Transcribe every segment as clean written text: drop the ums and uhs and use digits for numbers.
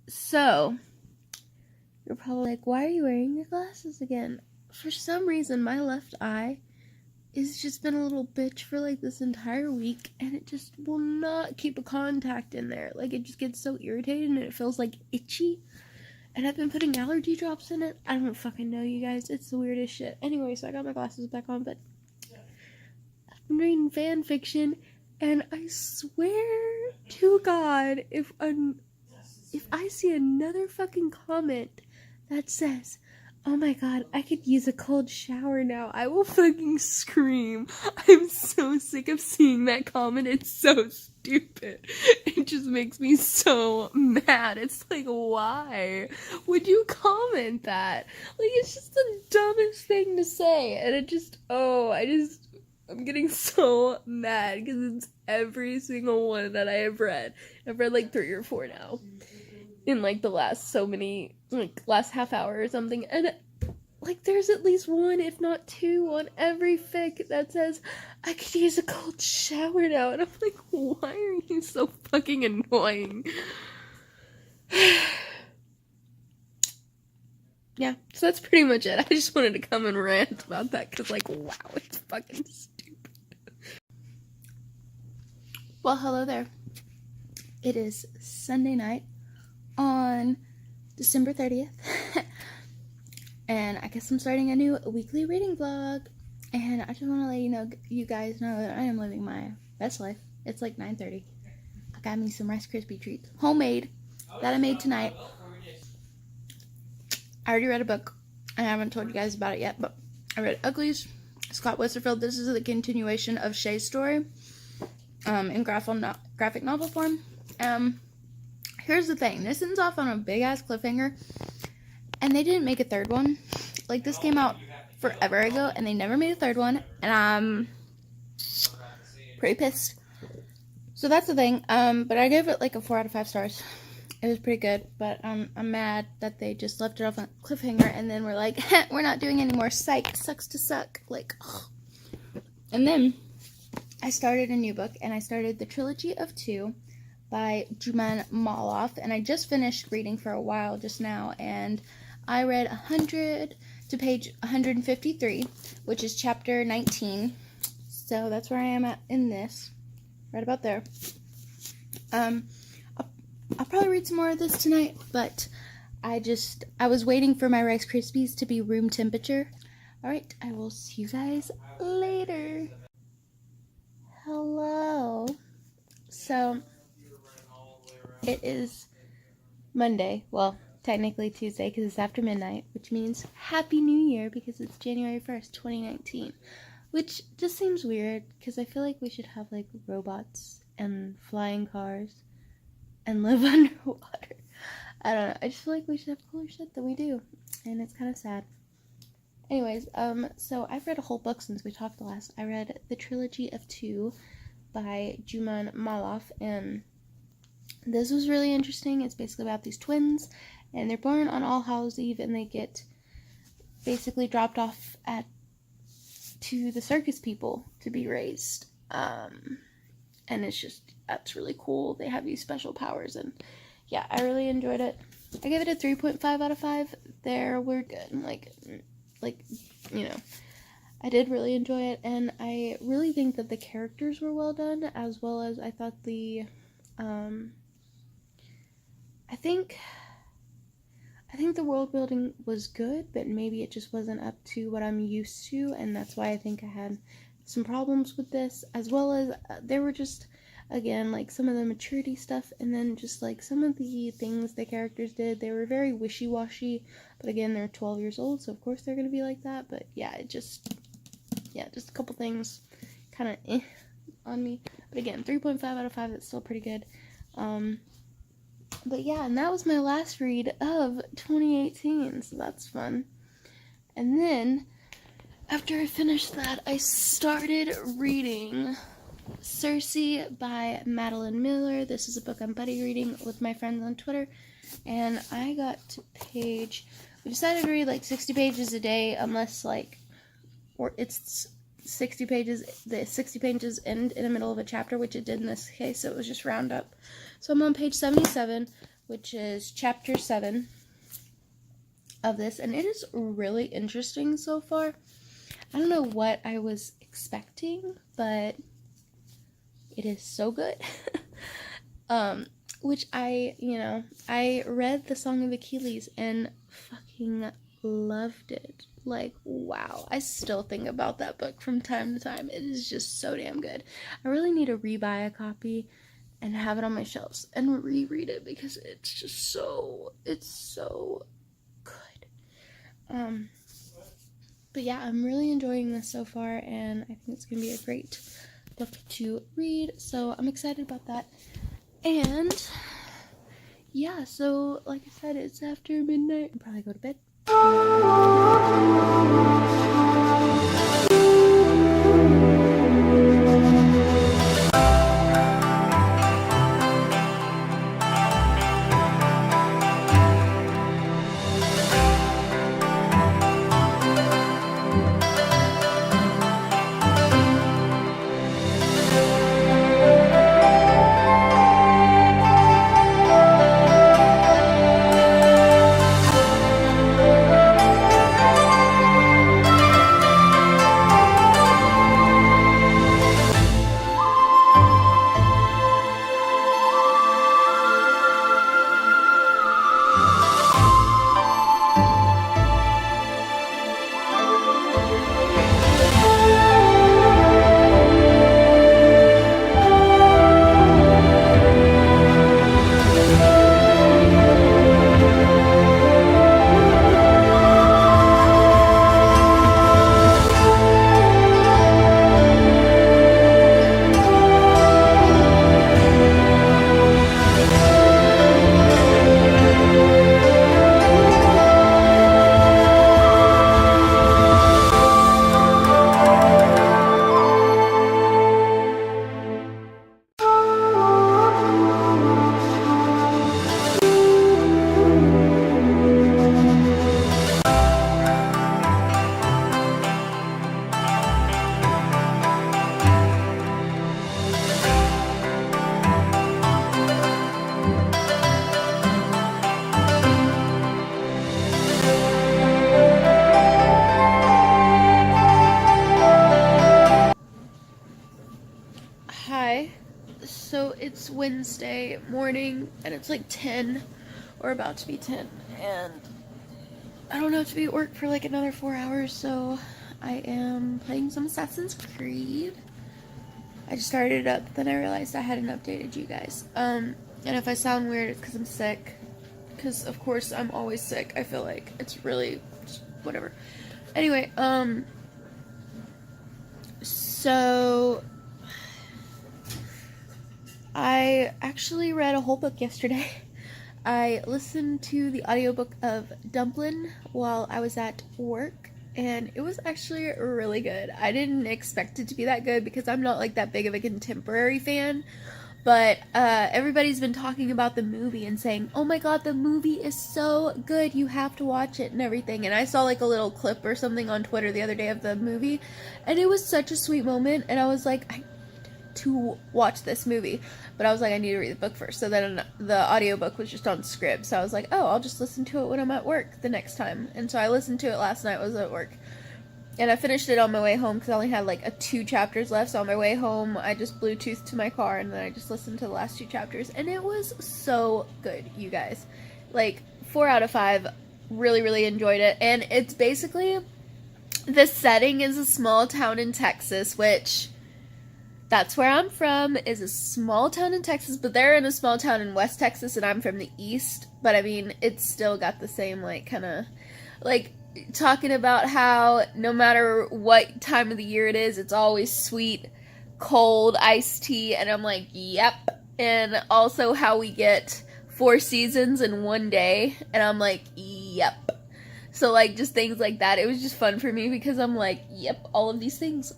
So, you're probably like, why are you wearing your glasses again? For some reason, my left eye has just been a little bitch for like this entire week, and it just will not keep a contact in there. Like, it just gets so irritated and it feels like itchy. And I've been putting allergy drops in it. I don't fucking know, you guys. It's the weirdest shit. Anyway, so I got my glasses back on, but I've been reading fan fiction, and I swear to God, if I see another fucking comment that says, oh my god, I could use a cold shower now, I will fucking scream. I'm so sick of seeing that comment. It's so stupid. It just makes me so mad. It's like, why would you comment that? Like, it's just the dumbest thing to say. And it just, I'm getting so mad because it's every single one that I have read. I've read like 3 or 4 now. In like the last last half hour or something, and like there's at least 1, if not 2, on every fic that says I could use a cold shower now, and I'm like, why are you so fucking annoying? Yeah, so that's pretty much it. I just wanted to come and rant about that because, like, wow, it's fucking stupid. Well, hello there. It is Sunday night on December 30th, and I guess I'm starting a new weekly reading vlog, and I just want to let you guys know that I am living my best life. It's like 9:30. I got me some Rice Krispie treats, homemade, that I made tonight. I already read a book. I haven't told you guys about it yet, but I read Uglies, Scott Westerfeld. This is the continuation of Shay's story, in graphic novel form. Here's the thing. This ends off on a big-ass cliffhanger, and they didn't make a third one. Like, this came out forever ago, and they never made a third one, and I'm pretty pissed. So that's the thing. But I gave it, like, a 4 out of 5 stars. It was pretty good, but I'm mad that they just left it off on a cliffhanger, and then we're like, we're not doing any more. Psych. Sucks to suck. Like, ugh. And then I started a new book, and I started The Trilogy of Two by Juman Maloff, and I just finished reading for a while just now, and I read 100 to page 153, which is chapter 19, so that's where I am at in this, right about there. I'll probably read some more of this tonight, but I was waiting for my Rice Krispies to be room temperature. Alright, I will see you guys later. Hello. So, it is Monday. Well, technically Tuesday because it's after midnight, which means Happy New Year because it's January 1st, 2019. Which just seems weird because I feel like we should have like robots and flying cars and live underwater. I don't know. I just feel like we should have cooler shit than we do. And it's kind of sad. Anyways, so I've read a whole book since we talked last. I read The Trilogy of Two by Juman Maloff, and this was really interesting. It's basically about these twins, and they're born on All Hallows Eve, and they get basically dropped off to the circus people to be raised. And that's really cool. They have these special powers, and yeah, I really enjoyed it. I gave it a 3.5 out of 5. We're good. Like, I did really enjoy it, and I really think that the characters were well done, as well as I thought I think the world building was good, but maybe it just wasn't up to what I'm used to, and that's why I think I had some problems with this, as well as there were just, again, like some of the maturity stuff, and then just like some of the things the characters did, they were very wishy-washy, but again, they're 12 years old, so of course they're gonna be like that, but yeah, just a couple things kind of on me, but again, 3.5 out of 5, that's still pretty good. But yeah, and that was my last read of 2018, so that's fun. And then, after I finished that, I started reading Circe by Madeline Miller. This is a book I'm buddy reading with my friends on Twitter, and I got to we decided to read like 60 pages a day, unless it's 60 pages, the 60 pages end in the middle of a chapter, which it did in this case, so it was just round up. So I'm on page 77, which is chapter 7 of this, and it is really interesting so far. I don't know what I was expecting, but it is so good. Which I read the Song of Achilles and fucking loved it. Like, wow. I still think about that book from time to time. It is just so damn good. I really need to rebuy a copy and have it on my shelves and reread it because it's so good. But yeah, I'm really enjoying this so far, and I think it's gonna be a great book to read, so I'm excited about that. And yeah, so like I said, it's after midnight. I'll probably go to bed. Hi. So it's Wednesday morning, and it's like 10, or about to be 10, and I don't have to be at work for like another 4 hours, so I am playing some Assassin's Creed. I just started it up, then I realized I hadn't updated you guys. And if I sound weird, it's because I'm sick. Because, of course, I'm always sick. I feel like it's really just whatever. Anyway, so I actually read a whole book yesterday. I listened to the audiobook of Dumplin' while I was at work, and it was actually really good. I didn't expect it to be that good because I'm not like that big of a contemporary fan, but everybody's been talking about the movie and saying, oh my god, the movie is so good, you have to watch it and everything. And I saw like a little clip or something on Twitter the other day of the movie, and it was such a sweet moment, and I was like, I need to watch this movie. But I was like, I need to read the book first. So then the audiobook was just on Scribd. So I was like, oh, I'll just listen to it when I'm at work the next time. And so I listened to it last night. I was at work. And I finished it on my way home because I only had like 2 chapters left. So on my way home, I just Bluetoothed to my car, and then I just listened to the last 2 chapters. And it was so good, you guys. Like, 4 out of 5. Really, really enjoyed it. And it's basically, the setting is a small town in Texas, which... that's where I'm from, is a small town in Texas, but they're in a small town in West Texas, and I'm from the East, but I mean, it's still got the same, like, kind of, like, talking about how no matter what time of the year it is, it's always sweet, cold iced tea, and I'm like, yep, and also how we get 4 seasons in one day, and I'm like, yep. So, like, just things like that. It was just fun for me because I'm like, yep, all of these things.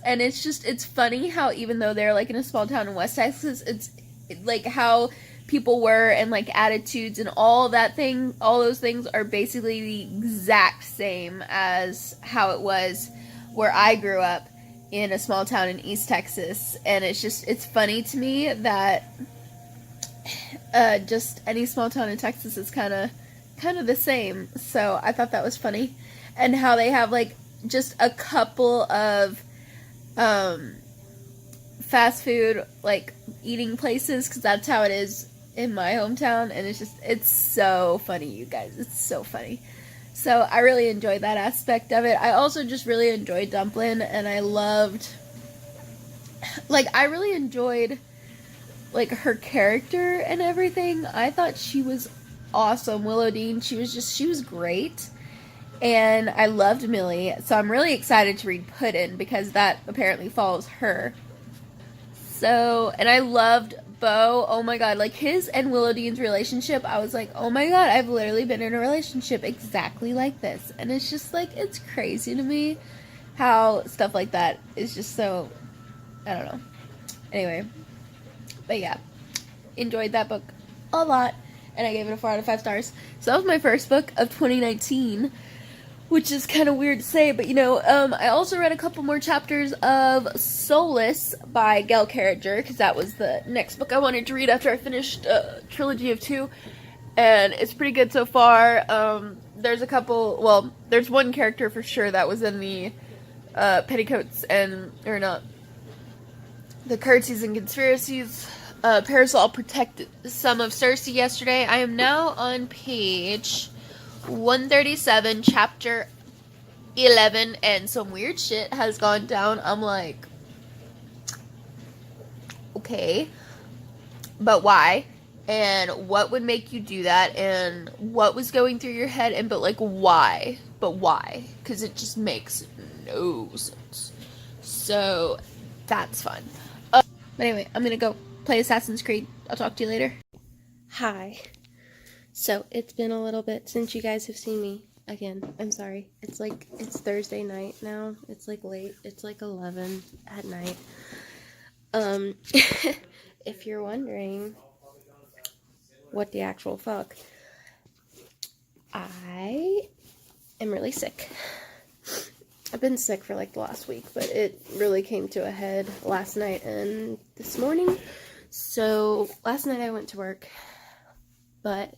And it's funny how even though they're, like, in a small town in West Texas, it's, like, how people were and, like, attitudes and all those things are basically the exact same as how it was where I grew up in a small town in East Texas. And it's funny to me that just any small town in Texas is kind of the same. So I thought that was funny, and how they have like just a couple of fast food like eating places, because that's how it is in my hometown, and it's so funny, you guys. It's so funny. So I really enjoyed that aspect of it. I also just really enjoyed Dumplin', and I really enjoyed like her character and everything. I thought she was awesome. Willow Dean, she was great. And I loved Millie, so I'm really excited to read Puddin', because that apparently follows her. So, and I loved Bo. Oh my god, like his and Willow Dean's relationship, I was like, oh my god, I've literally been in a relationship exactly like this. And it's just like, it's crazy to me how stuff like that is just so, I don't know. Anyway, but yeah, enjoyed that book a lot, and I gave it a 4 out of 5 stars. So that was my first book of 2019, which is kind of weird to say, but you know, I also read a couple more chapters of Soulless by Gail Carriger, because that was the next book I wanted to read after I finished Trilogy of Two, and it's pretty good so far. There's there's one character for sure that was in the Petticoats or not, the Curtsies and Conspiracies. Parasol protected some of Cersei yesterday. I am now on page 137, chapter 11, and some weird shit has gone down. I'm like, okay, but why? And what would make you do that? And what was going through your head? And but like, why? But why? Because it just makes no sense. So that's fun. But anyway, I'm gonna go play Assassin's Creed. I'll talk to you later. Hi. So, it's been a little bit since you guys have seen me. Again, I'm sorry. It's Thursday night now. It's like late. It's like 11 at night. If you're wondering what the actual fuck, I am really sick. I've been sick for like the last week, but it really came to a head last night and this morning. So, last night I went to work, but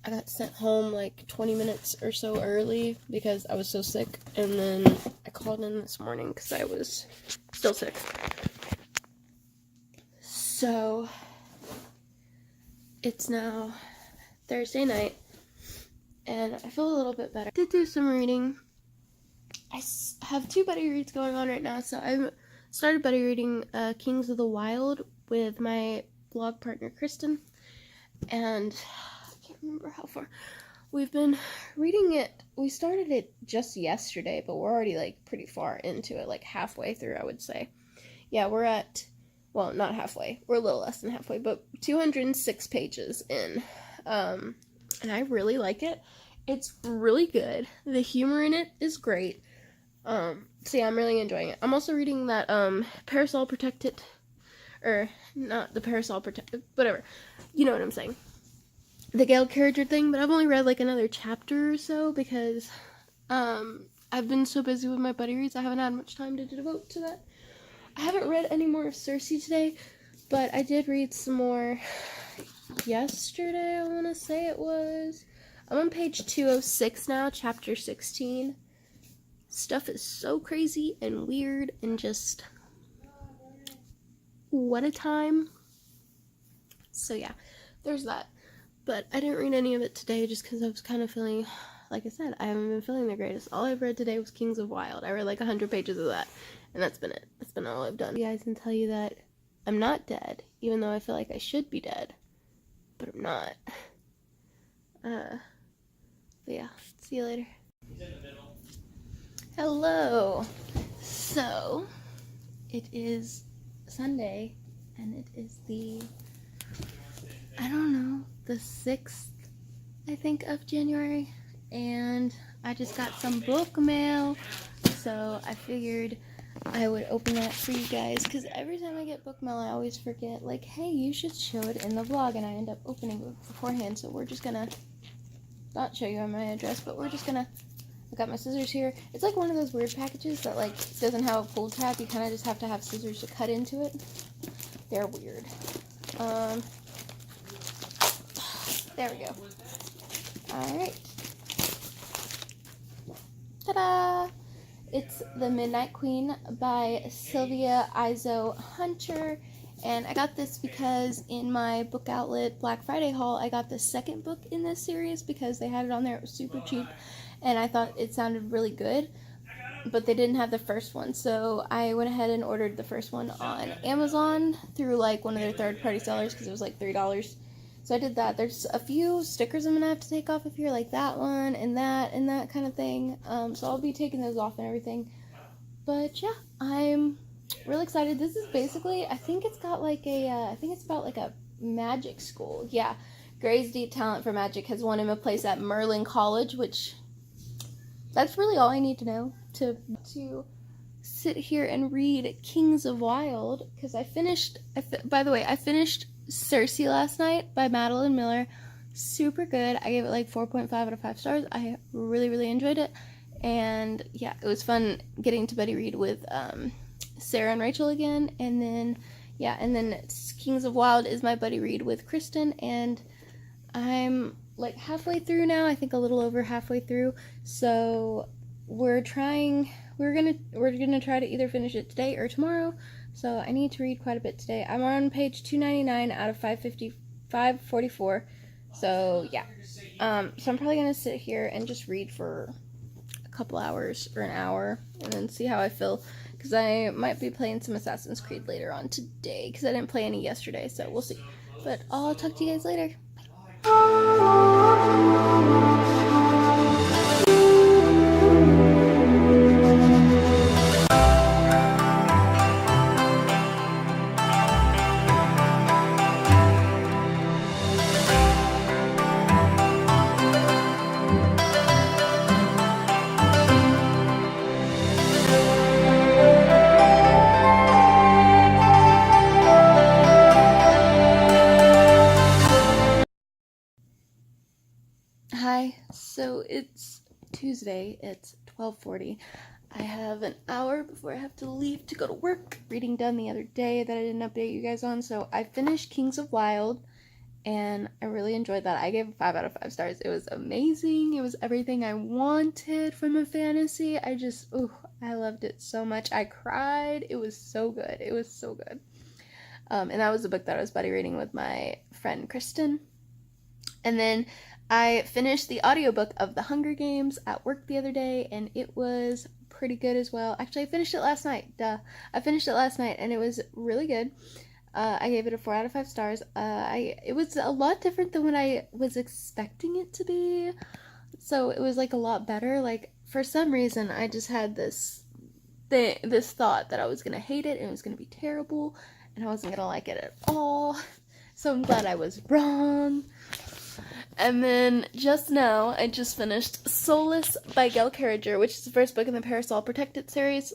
I got sent home like 20 minutes or so early because I was so sick, and then I called in this morning because I was still sick. So, it's now Thursday night, and I feel a little bit better. I did do some reading. I have 2 buddy reads going on right now, so I started buddy reading Kings of the Wild with my blog partner Kristen, and remember how far we've been reading it. We started it just yesterday, but we're already like pretty far into it, like halfway through, I would say. Yeah, we're at, well, not halfway, we're a little less than halfway, but 206 pages in. And I really like it. It's really good. The humor in it is great. So yeah, I'm really enjoying it. I'm also reading that Parasol Protected, or not the Parasol Protected, whatever, you know what I'm saying, the Gail Carriger thing, but I've only read like another chapter or so because I've been so busy with my buddy reads, I haven't had much time to devote to that. I haven't read any more of Cersei today, but I did read some more yesterday, I want to say it was. I'm on page 206 now, chapter 16. Stuff is so crazy and weird and just, what a time. So yeah, there's that. But I didn't read any of it today just because I was kind of feeling, like I said, I haven't been feeling the greatest. All I've read today was Kings of Wild. I read like 100 pages of that, and that's been it. That's been all I've done. You guys can tell you that I'm not dead, even though I feel like I should be dead, but I'm not. But yeah, see you later. Hello. So, it is Sunday, and it is the, I don't know, the 6th, I think, of January, and I just got some book mail, so I figured I would open that for you guys, because every time I get book mail, I always forget, like, hey, you should show it in the vlog, and I end up opening it beforehand, so we're just gonna not show you my address, but we're just gonna, I got my scissors here. It's like one of those weird packages that, like, doesn't have a pull tab, you kind of just have to have scissors to cut into it. They're weird. There we go. Alright. Ta-da! It's The Midnight Queen by Sylvia Izo Hunter. And I got this because in my book outlet Black Friday haul, I got the second book in this series because they had it on there. It was super cheap. And I thought it sounded really good. But they didn't have the first one. So I went ahead and ordered the first one on Amazon through like one of their third-party sellers because it was like $3. So I did that. There's a few stickers I'm going to have to take off of here, like that one and that kind of thing. So I'll be taking those off and everything. But yeah, I'm really excited. This is basically, I think it's got like a, I think it's about like a magic school. Yeah, Gray's deep talent for magic has won him a place at Merlin College, which that's really all I need to know to sit here and read Kings of Wyld, because I finished Circe last night by Madeline Miller. Super good. I gave it like 4.5 out of 5 stars. I really enjoyed it. And yeah, it was fun getting to buddy read with Sarah and Rachel again. And then Kings of Wyld is my buddy read with Kristen, and I'm like halfway through now. I think a little over halfway through. So we're gonna try to either finish it today or tomorrow. So I need to read quite a bit today. I'm on page 299 out of 544. So yeah. So I'm probably gonna sit here and just read for a couple hours or an hour and then see how I feel, because I might be playing some Assassin's Creed later on today because I didn't play any yesterday, so we'll see. But I'll talk to you guys later. Hi, so it's Tuesday, it's 12:40. I have an hour before I have to leave to go to work. Reading done the other day that I didn't update you guys on, so I finished Kings of Wyld, and I really enjoyed that. I gave it 5 out of 5 stars. It was amazing. It was everything I wanted from a fantasy. I loved it so much. I cried. It was so good. It was so good. And that was the book that I was buddy reading with my friend Kristen. And then I finished the audiobook of The Hunger Games at work the other day, and it was pretty good as well. Actually, I finished it last night. I finished it last night, and it was really good. I gave it a 4 out of 5 stars. It was a lot different than what I was expecting it to be. So it was like a lot better. Like, for some reason, I just had this thought that I was gonna hate it and it was gonna be terrible and I wasn't gonna like it at all. So I'm glad I was wrong. And then just now, I just finished Soulless by Gail Carriger, which is the first book in the Parasol Protected series.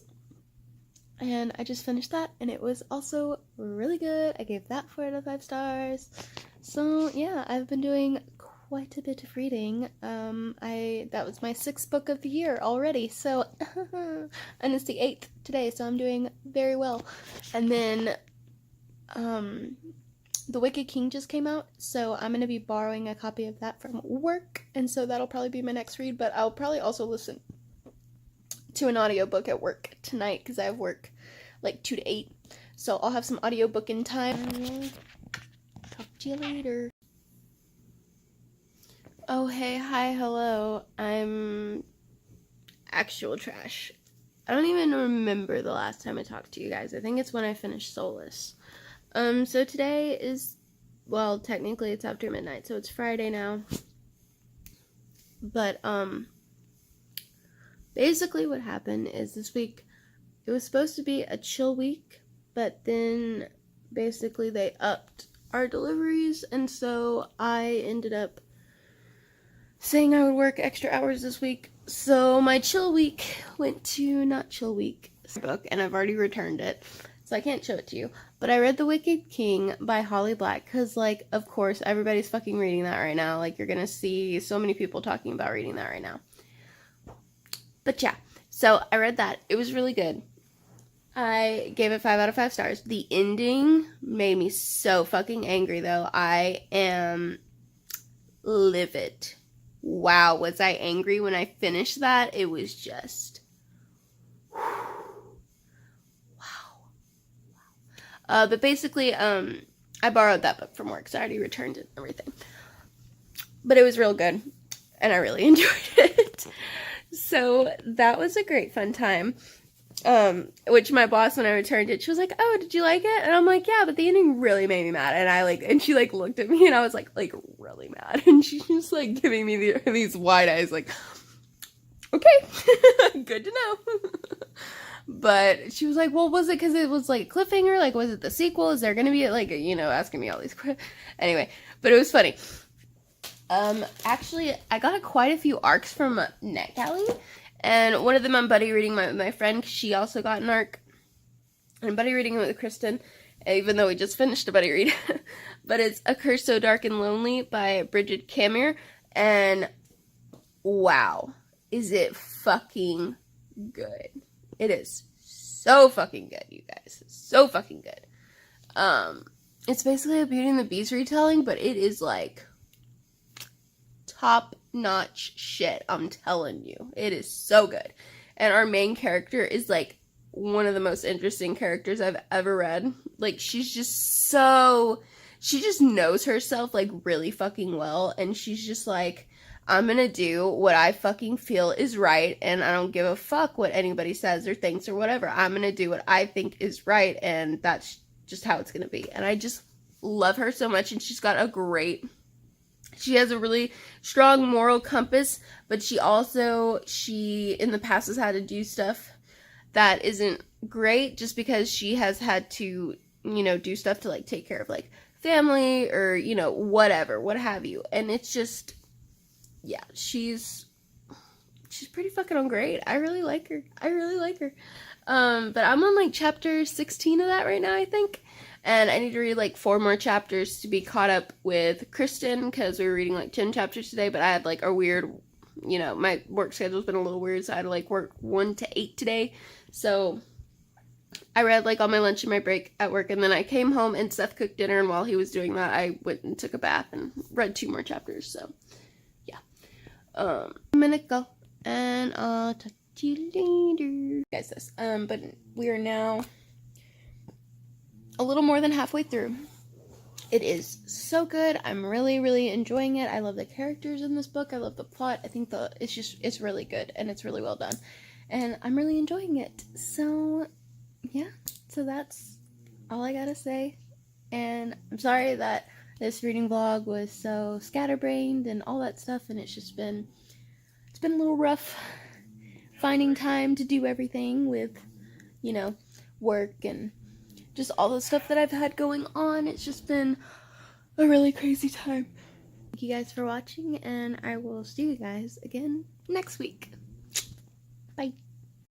And I just finished that, and it was also really good. I gave that 4 out of 5 stars. So yeah, I've been doing quite a bit of reading. That was my 6th book of the year already, so and it's the 8th today, so I'm doing very well. And then The Wicked King just came out, so I'm going to be borrowing a copy of that from work, and so that'll probably be my next read, but I'll probably also listen to an audiobook at work tonight, because I have work like 2 to 8, so I'll have some audiobook in time. Talk to you later. Oh, hey, hi, hello. I'm actual trash. I don't even remember the last time I talked to you guys. I think it's when I finished Soulless. So today is, well, technically it's after midnight, so it's Friday now. But, basically what happened is this week, it was supposed to be a chill week, but then basically they upped our deliveries, and so I ended up saying I would work extra hours this week. So my chill week went to not chill week book, and I've already returned it, so I can't show it to you. But I read The Wicked King by Holly Black, because, like, of course, everybody's fucking reading that right now. Like, you're gonna see so many people talking about reading that right now. But yeah, so I read that. It was really good. I gave it 5 out of 5 stars. The ending made me so fucking angry, though. I am livid. Wow, was I angry when I finished that? It was just... wow. But basically, I borrowed that book from work, so I already returned it and everything. But it was real good, and I really enjoyed it. So that was a great fun time. Which my boss, when I returned it, she was like, "Oh, did you like it?" And I'm like, "Yeah, but the ending really made me mad." And she looked at me, and I was like really mad. And she's just like giving me these wide eyes, like, "Okay, good to know." But she was like, "Well, was it because it was like cliffhanger? Like, was it the sequel? Is there gonna be like, asking me all these questions?" Anyway, but it was funny. Actually, I got quite a few arcs from NetGalley. And one of them I'm buddy reading with my friend, because she also got an arc. And I'm buddy reading it with Kristen, even though we just finished a buddy read. But it's A Curse So Dark and Lonely by Brigid Kemmerer. And wow, is it fucking good. It is so fucking good, you guys. So fucking good. It's basically a Beauty and the Beast retelling, but it is like top-notch shit, I'm telling you. It is so good. And our main character is like one of the most interesting characters I've ever read. Like, she just knows herself like really fucking well, and she's just like, I'm gonna do what I fucking feel is right, and I don't give a fuck what anybody says or thinks or whatever. I'm gonna do what I think is right, and that's just how it's gonna be. And I just love her so much, and she has a really strong moral compass, but she in the past has had to do stuff that isn't great, just because she has had to, do stuff to like take care of like family or, whatever, what have you. And it's just, yeah, she's pretty fucking great. I really like her. But I'm on like chapter 16 of that right now, I think. And I need to read like 4 more chapters to be caught up with Kristen, because we were reading like 10 chapters today, but I had like a weird, my work schedule's been a little weird, so I had to like work 1 to 8 today. So I read like on my lunch and my break at work, and then I came home and Seth cooked dinner, and while he was doing that, I went and took a bath and read 2 more chapters. So yeah. I'm gonna go, and I'll talk to you later. Guys, but we are now a little more than halfway through. It is so good. I'm really, really enjoying it. I love the characters in this book. I love the plot. I think it's really good, and it's really well done. And I'm really enjoying it. So, yeah. So that's all I gotta say. And I'm sorry that this reading vlog was so scatterbrained and all that stuff, and it's been a little rough finding time to do everything with, work and just all the stuff that I've had going on. It's just been a really crazy time. Thank you guys for watching, and I will see you guys again next week. Bye.